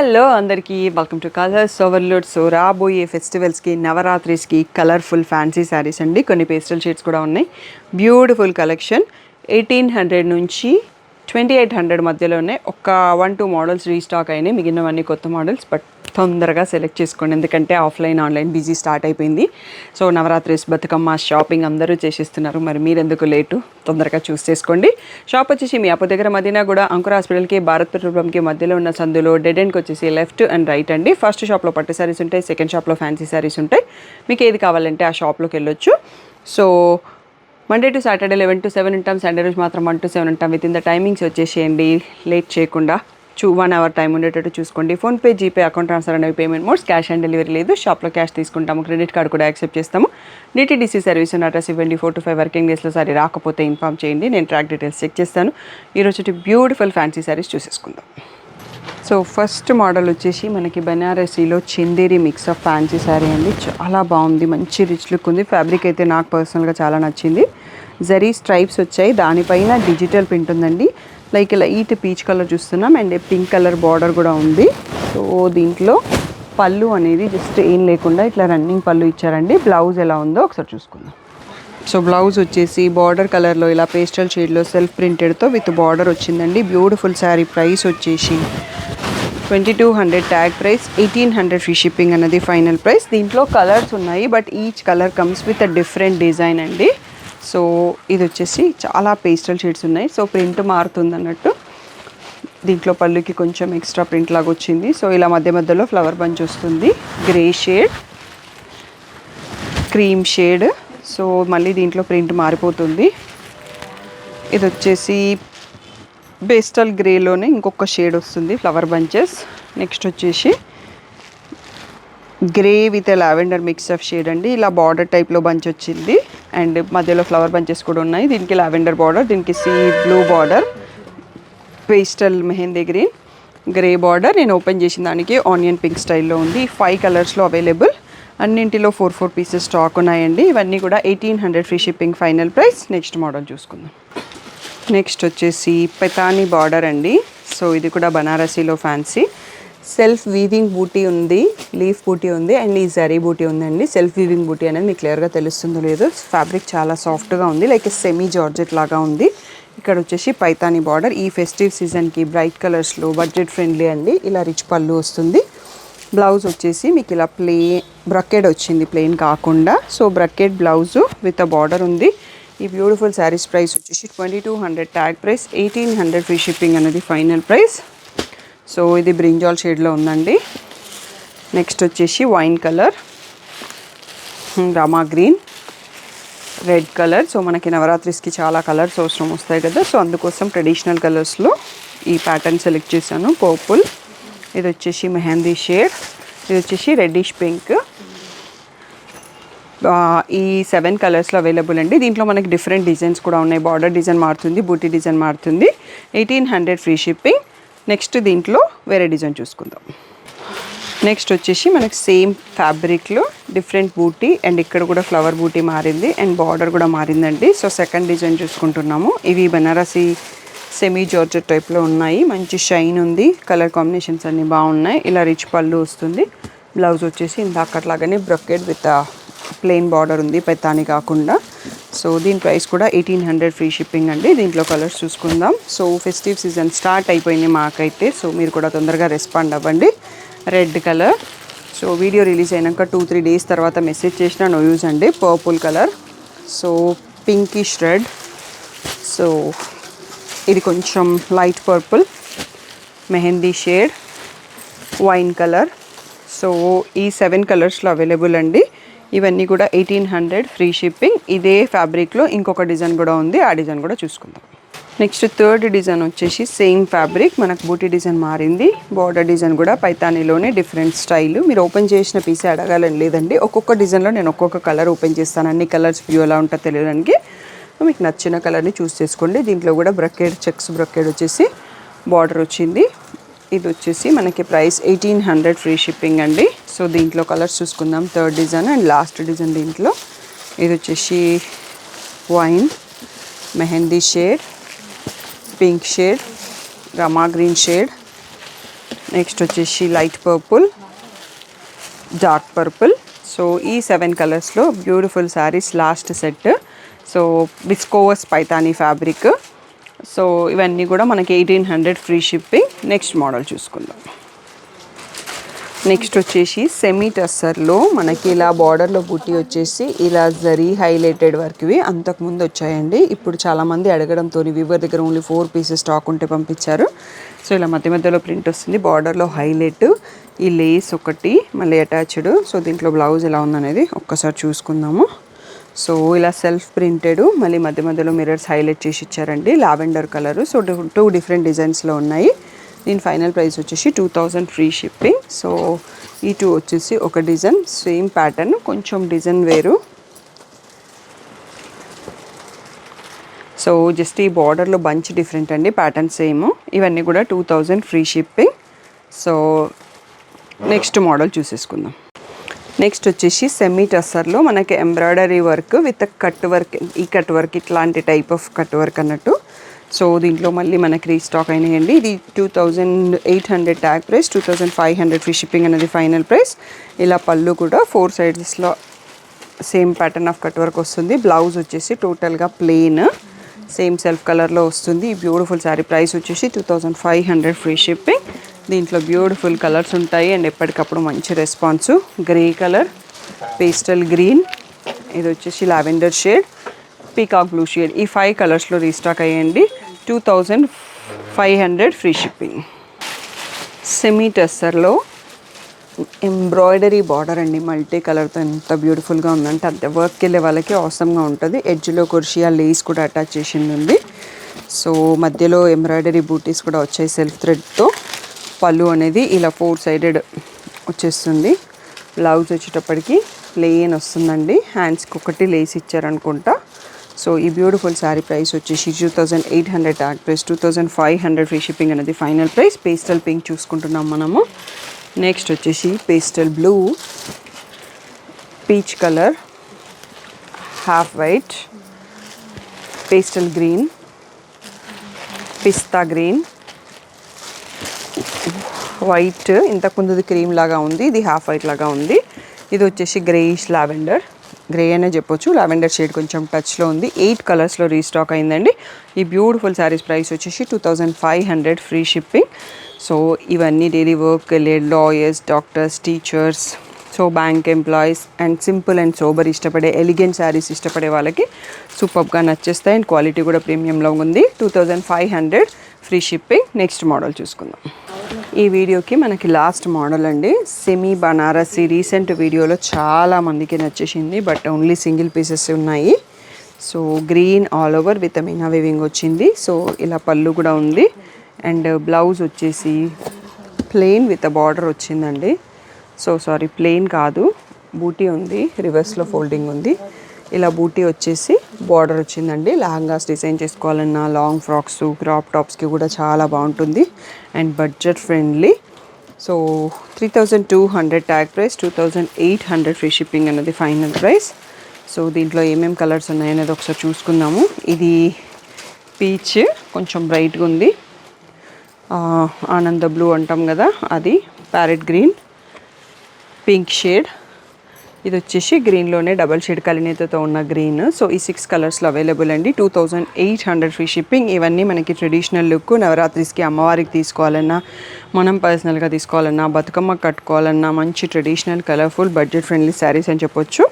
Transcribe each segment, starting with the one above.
Hello అందరికీ welcome to colours overload. So రాబోయే ఫెస్టివల్స్కి నవరాత్రిస్కి colourful fancy saris అండి. కొన్ని పేస్టల్ షేడ్స్ కూడా ఉన్నాయి. Beautiful collection. 1800 నుంచి 2800 మధ్యలోనే ఒక 1-2 మోడల్స్ రీస్టాక్ అయినాయి. మిగిలినవన్నీ కొత్త మోడల్స్. బట్ తొందరగా సెలెక్ట్ చేసుకోండి, ఎందుకంటే ఆఫ్లైన్ ఆన్లైన్ బిజీ స్టార్ట్ అయిపోయింది. సో నవరాత్రిస్, బతుకమ్మ షాపింగ్ అందరూ చేసేస్తున్నారు. మరి మీరెందుకు లేటు? తొందరగా చూస్ చేసుకోండి. షాప్ వచ్చేసి మీ అప్పు దగ్గర మదీనా కూడా అంకుర హాస్పిటల్కి, భారత్ పెట్రోల్కి మధ్యలో ఉన్న సందులో డెడ్ ఎండ్కి వచ్చేసి లెఫ్ట్ అండ్ రైట్ అండి. ఫస్ట్ షాప్లో పట్టు శారీస్ ఉంటాయి, సెకండ్ షాప్లో ఫ్యాన్సీ శారీస్ ఉంటాయి. మీకు ఏది కావాలంటే ఆ షాప్లోకి వెళ్ళొచ్చు. So Monday to Saturday 11 to 7 ఉంటాం. సండే రోజు మాత్రం 1 to 7 ఉంటాం. విత్ ఇన్ ద టైమింగ్స్ వచ్చేసేయండి. లేట్ చేయకుండా 1 hour టైం ఉండేటట్టు చూసుకోండి. ఫోన్పే, జీపే, అకౌంట్ ట్రాన్స్ఫర్ అనేవి payment modes. Cash on delivery లేదు. షాప్లో క్యాష్ తీసుకుంటాము, క్రెడిట్ కార్డ్ కూడా యాక్సెప్ట్ చేస్తాము. DTDC సర్వీస్ ఉన్న అడ్రస్ ఇవ్వండి. 4 to 5 వర్కింగ్ డేస్లో సారీ రాకపోతే ఇన్ఫామ్ చేయండి, నేను ట్రాక్ డీటెయిల్స్ చెక్ చేస్తాను. ఈరోజు బ్యూటిఫుల్ ఫ్యాన్సీ శారీస్ చూసేసుకుందాం. సో ఫస్ట్ మోడల్ వచ్చేసి మనకి బనారసీలో Chanderi mix of fancy sari అండి. చాలా బాగుంది, మంచి రిచ్ లుక్ ఉంది. ఫ్యాబ్రిక్ అయితే నాకు పర్సనల్గా చాలా నచ్చింది. జరీ స్ట్రైప్స్ వచ్చాయి, దానిపైన డిజిటల్ ప్రింట్ ఉందండి. లైక్ లైట్ పీచ్ కలర్ చూస్తున్నాం అండ్ పింక్ కలర్ బార్డర్ కూడా ఉంది. సో దీంట్లో పళ్ళు అనేది జస్ట్ ఏం లేకుండా ఇట్లా రన్నింగ్ పళ్ళు ఇచ్చారండి. బ్లౌజ్ ఎలా ఉందో ఒకసారి చూసుకుందాం. సో బ్లౌజ్ వచ్చేసి బార్డర్ కలర్లో ఇలా పేస్టల్ షేడ్లో సెల్ఫ్ ప్రింటెడ్తో విత్ బార్డర్ వచ్చిందండి. బ్యూటిఫుల్ శారీ. ప్రైస్ వచ్చేసి 2200 ట్యాగ్ ప్రైస్, 1800 ఫ్రీ షిప్పింగ్ అన్నది ఫైనల్ ప్రైస్. దీంట్లో కలర్స్ ఉన్నాయి, but each colour comes with a different design అండి. సో ఇది వచ్చేసి చాలా పేస్టల్ షేడ్స్ ఉన్నాయి. సో ప్రింట్ మారుతుంది అన్నట్టు. దీంట్లో పళ్ళుకి కొంచెం ఎక్స్ట్రా ప్రింట్ లాగా వచ్చింది. సో ఇలా మధ్య మధ్యలో ఫ్లవర్ బంచ్ వస్తుంది. Grey shade, cream shade. So మళ్ళీ దీంట్లో ప్రింట్ మారిపోతుంది. ఇది వచ్చేసి పేస్టల్ గ్రేలోనే ఇంకొక షేడ్ వస్తుంది, ఫ్లవర్ బంచెస్. నెక్స్ట్ వచ్చేసి grey with lavender mix of shade అండి. ఇలా బార్డర్ టైప్లో బంచ్ వచ్చింది అండ్ మధ్యలో ఫ్లవర్ బంచెస్ కూడా ఉన్నాయి. దీనికి లావెండర్ బార్డర్, దీనికి sea blue border, pastel mehndi green, grey border. నేను ఓపెన్ చేసిన దానికి ఆనియన్ పింక్ స్టైల్లో ఉంది. 5 కలర్స్లో అవైలబుల్. అన్నింటిలో 4 పీసెస్ స్టాక్ ఉన్నాయండి. ఇవన్నీ కూడా 1800 free shipping final price. Next model చూసుకుందాం. నెక్స్ట్ వచ్చేసి పెతానీ బార్డర్ అండి. సో ఇది కూడా బనారసీలో ఫ్యాన్సీ. సెల్ఫ్ వీవింగ్ బూటీ ఉంది, లీఫ్ బూటీ ఉంది అండ్ ఈ జరీ బూటీ ఉందండి. సెల్ఫ్ వీవింగ్ బూటీ అనేది మీకు క్లియర్గా తెలుస్తుందో లేదో. ఫ్యాబ్రిక్ చాలా సాఫ్ట్గా ఉంది, లైక్ సెమీ జార్జెట్ లాగా ఉంది. ఇక్కడ వచ్చేసి పైతానీ బార్డర్. ఈ ఫెస్టివ్ సీజన్కి బ్రైట్ కలర్స్లో బడ్జెట్ ఫ్రెండ్లీ అండి. ఇలా రిచ్ పళ్ళు వస్తుంది. బ్లౌజ్ వచ్చేసి మీకు ఇలా బ్రకెడ్ వచ్చింది, ప్లెయిన్ కాకుండా. So brocade blouse with a border ఉంది. ఈ బ్యూటిఫుల్ శారీస్ ప్రైస్ వచ్చేసి 2200 ట్యాగ్ ప్రైస్, 1800 ఫ్రీ షిప్పింగ్ అనేది ఫైనల్ ప్రైస్. సో ఇది బ్రింజాల్ షేడ్లో ఉందండి. నెక్స్ట్ వచ్చేసి wine colour, Rama green, red colour. So మనకి నవరాత్రిస్కి చాలా కలర్స్ అవసరం వస్తాయి కదా, సో అందుకోసం ట్రెడిషనల్ కలర్స్లో ఈ ప్యాటర్న్ సెలెక్ట్ చేశాను. పర్పుల్, ఇది వచ్చేసి మెహందీ షేడ్, ఇది వచ్చేసి రెడ్డిష్ పింక్. ఈ 7 కలర్స్లో అవైలబుల్ అండి. దీంట్లో మనకి డిఫరెంట్ డిజైన్స్ కూడా ఉన్నాయి. బార్డర్ డిజైన్ మారుతుంది, బూటీ డిజైన్ మారుతుంది. 1800 ఫ్రీ షిప్పింగ్. నెక్స్ట్ దీంట్లో వేరే డిజైన్ చూసుకుందాం. నెక్స్ట్ వచ్చేసి మనకి సేమ్ ఫ్యాబ్రిక్లో డిఫరెంట్ బూటీ అండ్ ఇక్కడ కూడా ఫ్లవర్ బూటీ మారింది అండ్ బార్డర్ కూడా మారిందండి. సో సెకండ్ డిజైన్ చూసుకుంటున్నాము. ఇవి బనారసీ సెమీ జార్జెట్ టైప్లో ఉన్నాయి. మంచి షైన్ ఉంది, కలర్ కాంబినేషన్స్ అన్నీ బాగున్నాయి. ఇలా రిచ్ పళ్ళు వస్తుంది. బ్లౌజ్ వచ్చేసి ఇందాకట్లాగానే బ్రొకెడ్ విత్ ప్లెయిన్ బార్డర్ ఉంది, పెతాని కాకుండా. సో దీని ప్రైస్ కూడా 1800 ఫ్రీ షిప్పింగ్ అండి. దీంట్లో కలర్స్ చూసుకుందాం. సో ఫెస్టివ్ సీజన్ స్టార్ట్ అయిపోయింది మాకైతే, సో మీరు కూడా తొందరగా రెస్పాండ్ అవ్వండి. Red colour. So video release అయినాక 2-3 డేస్ తర్వాత మెసేజ్ చేసిన నో యూజ్ అండి. Purple colour. So pinkish red. So ఇది కొంచెం light purple, mehndi shade, wine colour. So ఈ 7 కలర్స్లో అవైలబుల్ అండి. ఇవన్నీ కూడా 1800 ఫ్రీ షిప్పింగ్. ఇదే ఫ్యాబ్రిక్లో ఇంకొక డిజైన్ కూడా ఉంది, ఆ డిజైన్ కూడా చూసుకుందాం. నెక్స్ట్ థర్డ్ డిజైన్ వచ్చేసి సేమ్ ఫ్యాబ్రిక్, మనకు బూటీ డిజైన్ మారింది. బార్డర్ డిజైన్ కూడా పైతానీలోనే డిఫరెంట్ స్టైల్. మీరు ఓపెన్ చేసిన పీసే అడగాలని లేదండి. ఒక్కొక్క డిజైన్లో నేను ఒక్కొక్క కలర్ ఓపెన్ చేస్తాను. అన్ని కలర్స్ వ్యూ ఎలా ఉంటుందో తెలియడానికి. మీకు నచ్చిన కలర్ని చూస్ చేసుకోండి. దీంట్లో కూడా బ్రకెడ్, చెక్స్ బ్రకెడ్ వచ్చేసి బార్డర్ వచ్చింది. ఇది వచ్చేసి మనకి ప్రైస్ 1800 ఫ్రీ షిప్పింగ్ అండి. సో దీంట్లో కలర్స్ చూసుకుందాం. Third design and last design దీంట్లో. ఇది వచ్చేసి wine, mehndi shade, pink shade, Rama green shade, next వచ్చేసి light purple, dark purple. So ఈ 7 కలర్స్లో beautiful saris last set. So viscose Paithani fabric. So ఇవన్నీ కూడా మనకి 1800 ఫ్రీ షిప్పింగ్. నెక్స్ట్ మోడల్ చూసుకుందాం. నెక్స్ట్ వచ్చేసి సెమీ టస్సర్లో మనకి ఇలా బార్డర్లో బుట్టి వచ్చేసి ఇలా జరీ హైలైటెడ్ వర్క్వి అంతకుముందు వచ్చాయండి. ఇప్పుడు చాలామంది అడగడంతో వివర్ దగ్గర ఓన్లీ 4 పీసెస్ స్టాక్ ఉంటే పంపించారు. సో ఇలా మధ్య మధ్యలో ప్రింట్ వస్తుంది, బార్డర్లో హైలైట్, ఈ లేస్ ఒకటి మళ్ళీ అటాచ్డ్. సో దీంట్లో బ్లౌజ్ ఎలా ఉందనేది ఒక్కసారి చూసుకుందాము. సో ఇలా సెల్ఫ్ ప్రింటెడ్, మళ్ళీ మధ్య మధ్యలో మిర్రర్స్ హైలైట్ చేసి ఇచ్చారండి, లావెండర్ కలర్. సో 2 డిఫరెంట్ డిజైన్స్లో ఉన్నాయి. దీని ఫైనల్ ప్రైస్ వచ్చేసి 2000 ఫ్రీ షిప్పింగ్. సో ఈ 2 వచ్చేసి ఒక డిజైన్, సేమ్ ప్యాటర్న్, కొంచెం డిజైన్ వేరు. సో జస్ట్ ఈ బార్డర్లో బంచ్ డిఫరెంట్ అండి, ప్యాటర్న్ సేమ్. ఇవన్నీ కూడా 2000 free shipping. So next model చూసేసుకుందాం. నెక్స్ట్ వచ్చేసి సెమీ టస్సర్లో మనకి embroidery work with cut work, ఈ కట్ వర్క్ ఇట్లాంటి టైప్ ఆఫ్ కట్ వర్క్ అన్నట్టు. సో దీంట్లో మళ్ళీ మనకి రీస్టాక్ అయినాయండి. ఇది 2800 ట్యాగ్ ప్రైస్, 2500 ఫ్రీ షిప్పింగ్ అనేది ఫైనల్ ప్రైస్. ఇలా పళ్ళు కూడా 4 సైడ్స్లో same pattern of cut work వస్తుంది. బ్లౌజ్ వచ్చేసి టోటల్గా ప్లెయిన్, సేమ్ సెల్ఫ్ కలర్లో వస్తుంది. ఈ బ్యూటిఫుల్ శారీ ప్రైస్ వచ్చేసి 2500 ఫ్రీ షిప్పింగ్. దీంట్లో బ్యూటిఫుల్ కలర్స్ ఉంటాయి అండ్ ఎప్పటికప్పుడు మంచి response. Grey colour, pastel green, ఇది వచ్చేసి lavender shade, peacock blue shade. ఈ 5 కలర్స్లో రీస్టాక్ అయ్యండి. 2500 ఫ్రీ షిప్పింగ్. సెమీ టెస్సర్లో ఎంబ్రాయిడరీ బార్డర్ అండి, మల్టీ కలర్తో ఎంత బ్యూటిఫుల్గా ఉందంటే అంతే. వర్క్కి వెళ్ళే వాళ్ళకి అవసరంగా ఉంటుంది. ఎడ్జ్లో కుర్షియా లేస్ కూడా అటాచ్ చేసింది ఉంది. సో మధ్యలో ఎంబ్రాయిడరీ బూటీస్ కూడా వచ్చాయి సెల్ఫ్ థ్రెడ్తో. పళ్ళు అనేది ఇలా 4 సైడెడ్ వచ్చేస్తుంది. బ్లౌజ్ వచ్చేటప్పటికి ప్లెయిన్ వస్తుందండి, హ్యాండ్స్కి ఒకటి లేస్ ఇచ్చారనుకుంటా. సో ఈ బ్యూటిఫుల్ శారీ ప్రైస్ వచ్చేసి 2800 ట్యాగ్ ప్రైస్, 2500 ఫ్రీ షిప్పింగ్ అనేది ఫైనల్ ప్రైస్. పేస్టల్ పింక్ చూసుకుంటున్నాం మనము. నెక్స్ట్ వచ్చేసి pastel blue, peach colour, half white, pastel green, pista green, white, ఇంతకుముందుది క్రీమ్ లాగా ఉంది, ఇది హాఫ్ వైట్ లాగా ఉంది. ఇది వచ్చేసి గ్రేయిష్ లావెండర్, గ్రే అనే చెప్పొచ్చు, లావెండర్ షేడ్ కొంచెం టచ్లో ఉంది. 8 కలర్స్లో రీస్టాక్ అయిందండి. ఈ బ్యూటిఫుల్ శారీస్ ప్రైస్ వచ్చేసి 2500 ఫ్రీ షిప్పింగ్. సో ఇవన్నీ డైలీ వర్క్ వెళ్ళే lawyers, doctors, teachers, so bank employees and simple and sober ఇష్టపడే, ఎలిగెంట్ శారీస్ ఇష్టపడే వాళ్ళకి సూపర్గా నచ్చేస్తాయి అండ్ క్వాలిటీ కూడా ప్రీమియంలో ఉంది. 2500 ఫ్రీ షిప్పింగ్. నెక్స్ట్ మోడల్ చూసుకుందాం. ఈ వీడియోకి మనకి లాస్ట్ మోడల్ అండి, సెమీ బనారసి. రీసెంట్ వీడియోలో చాలా మందికి నచ్చేసింది, బట్ ఓన్లీ సింగిల్ పీసెస్ ఉన్నాయి. So green all over with Meena weaving వచ్చింది. సో ఇలా పళ్ళు కూడా ఉంది అండ్ బ్లౌజ్ వచ్చేసి ప్లెయిన్ విత్ బార్డర్ వచ్చిందండి. సో సారీ, ప్లెయిన్ కాదు, బూటీ ఉంది, రివర్స్లో ఫోల్డింగ్ ఉంది. ఇలా బూటీ వచ్చేసి బార్డర్ వచ్చిందండి. లెహంగాస్ డిజైన్ చేసుకోవాలన్నా, లాంగ్ ఫ్రాక్స్, క్రాప్ టాప్స్కి కూడా చాలా బాగుంటుంది and budget friendly. So 3200 tag price, 2800 free shipping అనేది ఫైనల్ ప్రైస్. సో దీంట్లో ఏమేమి కలర్స్ ఉన్నాయనేది ఒకసారి చూసుకుందాము. ఇది పీచ్ కొంచెం బ్రైట్గా ఉంది, ఆనంద బ్లూ అంటాం కదా అది, ప్యారెట్ గ్రీన్, పింక్ షేడ్, ఇది వచ్చేసి గ్రీన్లోనే డబల్ షేడ్ కలినేతతో ఉన్న గ్రీన్. సో ఈ 6 కలర్స్లో అవైలబుల్ అండి. 2800 ఫ్రీ షిప్పింగ్. ఇవన్నీ మనకి ట్రెడిషనల్ లుక్, నవరాత్రిస్కి అమ్మవారికి తీసుకోవాలన్నా, మనం పర్సనల్గా తీసుకోవాలన్నా, బతుకమ్మ కట్టుకోవాలన్నా మంచి traditional colourful budget friendly saris అని చెప్పొచ్చు.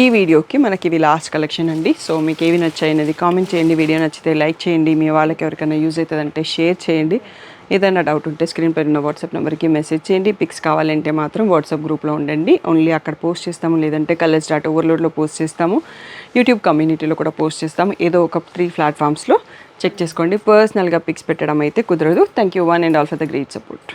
ఈ వీడియోకి మనకి ఇవి లాస్ట్ కలెక్షన్ అండి. సో మీకు ఏవి నచ్చాయి అనేది కామెంట్ చేయండి. వీడియో నచ్చితే లైక్ చేయండి. మీ వాళ్ళకి ఎవరికైనా యూజ్ అవుతుందంటే షేర్ చేయండి. ఏదైనా డౌట్ ఉంటే స్క్రీన్ పైన ఉన్న వాట్సాప్ నెంబర్కి మెసేజ్ చేయండి. పిక్స్ కావాలంటే మాత్రం వాట్సాప్ గ్రూప్లో ఉండండి. ఓన్లీ అక్కడ పోస్ట్ చేస్తాము, లేదంటే కలర్స్.ఓవర్లోడ్లో పోస్ట్ చేస్తాము, యూట్యూబ్ కమ్యూనిటీలో కూడా పోస్ట్ చేస్తాము. ఏదో ఒక 3 ప్లాట్ఫామ్స్లో చెక్ చేసుకోండి. పర్సనల్గా పిక్స్ పెట్టడం అయితే కుదరదు. Thank you one and all for the great support.